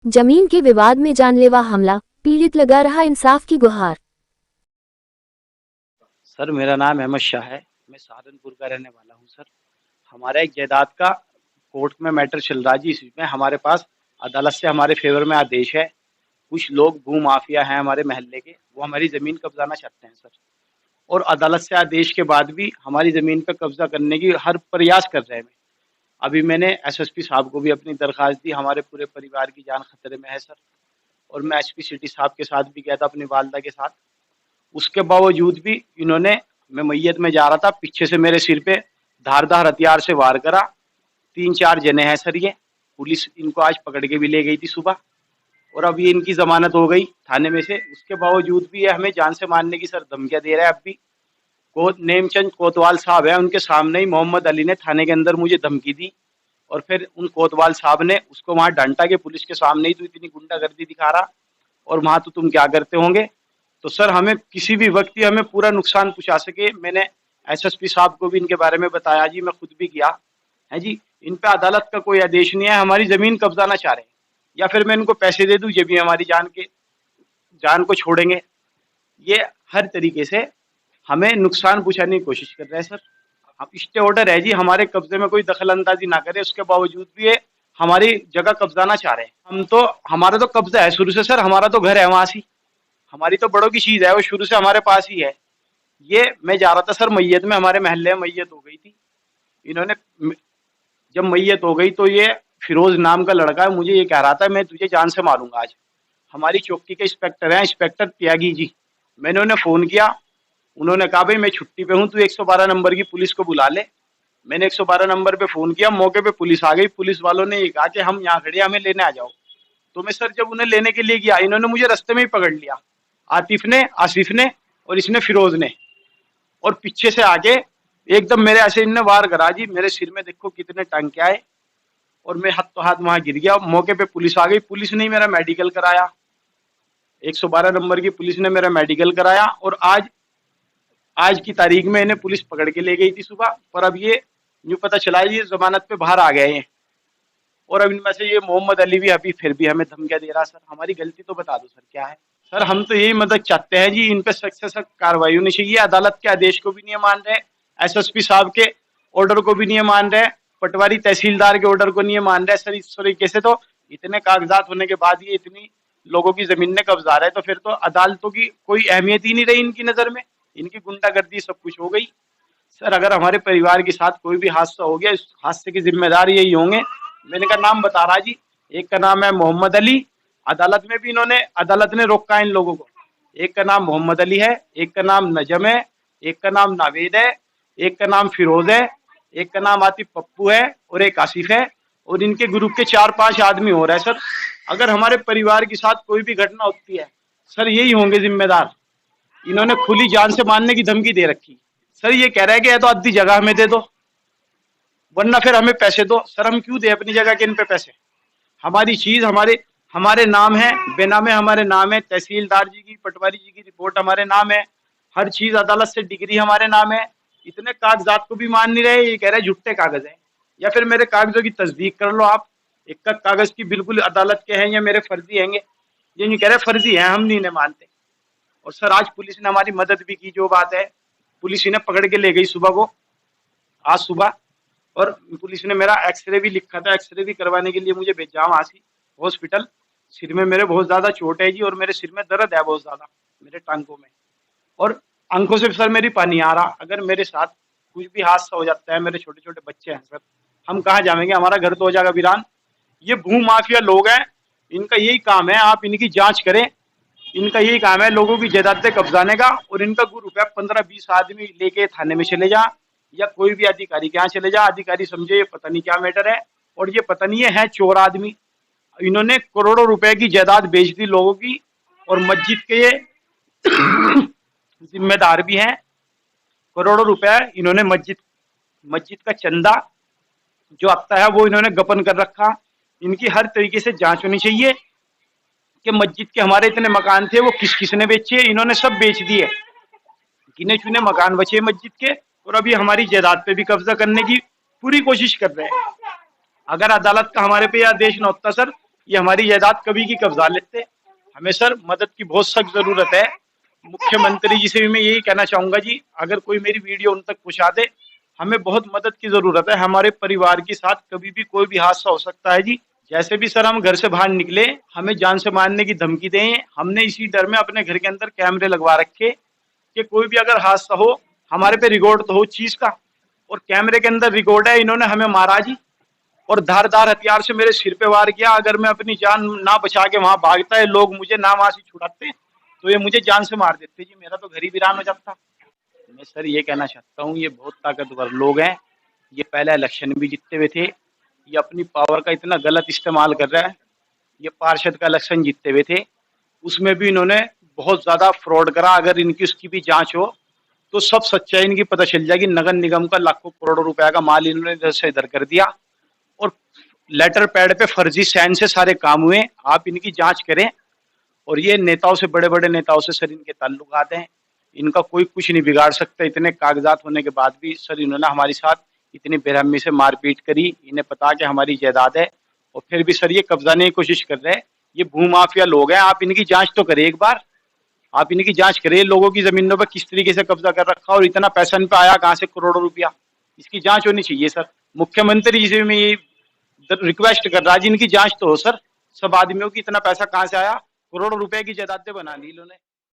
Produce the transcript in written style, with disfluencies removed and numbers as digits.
जमीन के विवाद में जानलेवा हमला, पीड़ित लगा रहा इंसाफ की गुहार। सर मेरा नाम अहमद शाह है। मैं सहारनपुर का रहने वाला हूँ सर। हमारा एक जायदाद का कोर्ट में मैटर चल रहा है जी। इसमें हमारे पास अदालत से हमारे फेवर में आदेश है। कुछ लोग भू माफिया हैं हमारे मोहल्ले के, वो हमारी ज़मीन कब्जाना चाहते हैं सर। और अदालत से आदेश के बाद भी हमारी ज़मीन पर कब्जा करने की हर प्रयास कर रहे हैं। अभी मैंने एसएसपी साहब को भी अपनी दरख्वास्त दी। हमारे पूरे परिवार की जान खतरे में है सर। और मैं एसपी सिटी साहब के साथ भी गया था, अपनी वालदा के साथ। उसके बावजूद भी इन्होंने, मैं मैयत में जा रहा था, पीछे से मेरे सिर पे धारदार हथियार से वार करा। 3-4 जने हैं सर ये। पुलिस इनको आज पकड़ के भी ले गई थी सुबह। और अब ये इनकी जमानत हो गई थाने में से। उसके बावजूद भी ये हमें जान से मारने की सर धमकियां दे रहा है। अब भी नेमचंद कोतवाल साहब है, उनके सामने ही मोहम्मद अली ने थाने के अंदर मुझे धमकी दी। और फिर उन कोतवाल साहब ने उसको वहां डांटा के पुलिस के सामने ही, तू इतनी गुंडागर्दी दिखा रहा और वहां तो तुम क्या करते होंगे। तो सर हमें किसी भी वक्त ही हमें पूरा नुकसान पहुंचा सके। मैंने एसएसपी साहब को भी इनके बारे में बताया जी, मैं खुद भी किया है जी। इन पे अदालत का कोई आदेश नहीं है, हमारी जमीन कब्जाना चाह रहे हैं। या फिर मैं इनको पैसे दे दूं, ये भी हमारी जान को छोड़ेंगे। ये हर तरीके से हमें नुकसान पहुंचाने की कोशिश कर रहे हैं सर। अब स्टे ऑर्डर है जी, हमारे कब्जे में कोई दखल अंदाजी ना करे, उसके बावजूद भी ये हमारी जगह कब्जाना चाह रहे हैं। हमारा तो कब्जा है शुरू से सर, हमारा तो घर है वहां से। हमारी तो बड़ों की चीज है, वो शुरू से हमारे पास ही है। ये मैं जा रहा था सर मैयत में, हमारे मोहल्ले में मैयत हो गई थी। इन्होंने जब मैयत हो गई तो ये फिरोज नाम का लड़का है, मुझे ये कह रहा था मैं तुझे जान से मारूंगा आज। हमारी चौकी के इंस्पेक्टर हैं, इंस्पेक्टर त्यागी जी। मैंने उन्हें फोन किया, उन्होंने कहा भाई मैं छुट्टी पे हूँ, तू 112 नंबर की पुलिस को बुला ले। मैंने 112 नंबर पे फोन किया, मौके पे पुलिस आ गई। पुलिस वालों ने ये कहा कि हम यहाँ खड़े, हमें लेने आ जाओ। तो मैं सर जब उन्हें लेने के लिए गया, इन्होंने मुझे रास्ते में ही पकड़ लिया। आतिफ ने, आसिफ ने और इसने फिरोज ने। और पीछे से आके एकदम मेरे ऐसे इनने वार करा जी। मेरे सिर में देखो कितने टांके आए और मैं हाथ तो हाथ वहां गिर गया। मौके पे पुलिस आ गई, पुलिस ने मेरा मेडिकल कराया। 112 नंबर की पुलिस ने मेरा मेडिकल कराया। और आज की तारीख में इन्हें पुलिस पकड़ के ले गई थी सुबह। पर अब ये यूं पता चला ये जमानत पे बाहर आ गए हैं। और अब इनमें से ये मोहम्मद अली भी अभी फिर भी हमें धमकियां दे रहा। सर हमारी गलती तो बता दो सर क्या है। सर हम तो यही मदद चाहते हैं जी, इन पे सख्त से सख्त कार्रवाई होनी चाहिए। अदालत के आदेश को भी नहीं मान रहे, एसएसपी साहब के ऑर्डर को भी नहीं मान रहे, पटवारी तहसीलदार के ऑर्डर को नहीं मान रहे। सर इस तरीके से तो इतने कागजात होने के बाद ये इतनी लोगों की जमीन ने कब्जा रहे, तो फिर तो अदालतों की कोई अहमियत ही नहीं रही इनकी नजर में। इनकी गुंडागर्दी सब कुछ हो गई। सर अगर हमारे परिवार के साथ कोई भी हादसा हो गया, इस हादसे के जिम्मेदार यही होंगे। मैंने का नाम बता रहा जी, एक का नाम है मोहम्मद अली। अदालत में भी अदालत ने रोका इन लोगों को। एक का नाम मोहम्मद अली है, एक का नाम नजम है, एक का नाम नावेद है, एक का नाम फिरोज है, एक का नाम आतिफ पप्पू है और एक आसिफ है। और इनके ग्रुप के 4-5 आदमी हो रहे हैं सर। अगर हमारे परिवार के साथ कोई भी घटना होती है सर, यही होंगे जिम्मेदार। इन्होंने खुली जान से मारने की धमकी दे रखी। सर ये कह रहा है कि या तो आधी जगह हमें दे दो वरना फिर हमें पैसे दो। सर हम क्यों दे अपनी जगह के इन पे पैसे। हमारी चीज हमारे हमारे नाम है, बेनामे हमारे नाम है, तहसीलदार जी की, पटवारी जी की रिपोर्ट हमारे नाम है, हर चीज अदालत से डिग्री हमारे नाम है। इतने कागजात को भी मान नहीं रहे, ये कह रहे झूठे कागज है। या फिर मेरे कागजों की तस्दीक कर लो आप, एक कागज की बिल्कुल अदालत के हैं या मेरे फर्जी हैंगे। ये नहीं कह रहे फर्जी हैं, हम नहीं इन्हें मानते। और सर आज पुलिस ने हमारी मदद भी की, जो बात है पुलिस इन्हें पकड़ के ले गई सुबह को, आज सुबह। और पुलिस ने मेरा एक्सरे भी लिखा था, एक्सरे भी करवाने के लिए मुझे भेजा वहां से हॉस्पिटल। सिर में मेरे बहुत ज्यादा चोट है जी, और मेरे सिर में दर्द है बहुत ज्यादा, मेरे टांगों में। और आंखों से सर मेरी पानी आ रहा। अगर मेरे साथ कुछ भी हादसा हो जाता है, मेरे छोटे छोटे बच्चे हैं सर, हम कहाँ जाएंगे, हमारा घर तो हो जाएगा वीरान। ये भू माफिया लोग हैं, इनका यही काम है, आप इनकी जांच करें। इनका यही काम है लोगों की जायदादें कब्जाने का। और इनका ग्रुप है 15-20 आदमी लेके थाने में चले जा, या कोई भी अधिकारी के यहाँ चले जा। अधिकारी समझे ये पता नहीं क्या मैटर है, और ये पता नहीं है चोर आदमी। इन्होंने करोड़ों रुपए की जायदाद बेच दी लोगों की। और मस्जिद के ये जिम्मेदार भी हैं। करोड़ों रुपए इन्होंने मस्जिद का चंदा जो आता है वो इन्होंने गपन कर रखा। इनकी हर तरीके से जांच होनी चाहिए कि मस्जिद के हमारे इतने मकान थे वो किस किसने बेचे। इन्होंने सब बेच दिए, गिने चुने मकान बचे मस्जिद के। और अभी हमारी जायदाद पे भी कब्जा करने की पूरी कोशिश कर रहे हैं। अगर अदालत का हमारे पे आदेश न होता सर, ये हमारी जायदाद कभी की कब्जा लेते। हमें सर मदद की बहुत सख्त जरूरत है। मुख्यमंत्री जी से भी मैं यही कहना चाहूंगा जी, अगर कोई मेरी वीडियो उन तक पहुंचा दे, हमें बहुत मदद की जरूरत है। हमारे परिवार के साथ कभी भी कोई भी हादसा हो सकता है जी। जैसे भी सर हम घर से बाहर निकले, हमें जान से मारने की धमकी दें। हमने इसी डर में अपने घर के अंदर कैमरे लगवा रखे कि कोई भी अगर हादसा हो, हमारे पे रिकॉर्ड तो हो चीज का। और कैमरे के अंदर रिकॉर्ड है, इन्होंने हमें मारा जी और धारदार हथियार से मेरे सिर पे वार किया। अगर मैं अपनी जान ना बचा के वहां भागता है, लोग मुझे ना वहां से छुड़ाते, तो ये मुझे जान से मार देते जी। मेरा तो घर ही वीरान हो जाता। मैं सर ये कहना चाहता हूँ, ये बहुत ताकतवर लोग हैं। ये पहले इलेक्शन भी जीते हुए थे। ये अपनी पावर का इतना गलत इस्तेमाल कर रहा है। ये पार्षद का इलेक्शन जीतते हुए थे, उसमें भी इन्होंने बहुत ज्यादा फ्रॉड करा। अगर इनकी उसकी भी जांच हो तो सब सच्चाई इनकी पता चल जाएगी। नगर निगम का लाखों करोड़ों रुपए का माल इन्होंने इधर से इधर कर दिया और लेटर पैड पे फर्जी साइन से सारे काम हुए। आप इनकी जांच करें। और ये नेताओं से, बड़े बड़े नेताओं से सर इनके ताल्लुकात हैं। इनका कोई कुछ नहीं बिगाड़ सकता। इतने कागजात होने के बाद भी सर इन्होंने हमारे साथ इतनी बेरहमी से मारपीट करी। इन्हें पता कि हमारी जायदाद है और फिर भी सर ये कब्जाने की कोशिश कर रहे हैं। ये भूमाफिया लोग हैं। आप इनकी जांच तो करें एक बार। आप इनकी जांच करें, लोगों की जमीनों पर किस तरीके से कब्जा कर रखा और इतना पैसा इन पे आया कहाँ से, करोड़ों रुपया। इसकी जांच होनी चाहिए सर। मुख्यमंत्री जी से भी मैं ये रिक्वेस्ट कर रहा जी, इनकी जांच तो हो सर। सब आदमियों की इतना पैसा कहाँ से आया, करोड़ों रुपए की जायदादें बना ली इन्होंने।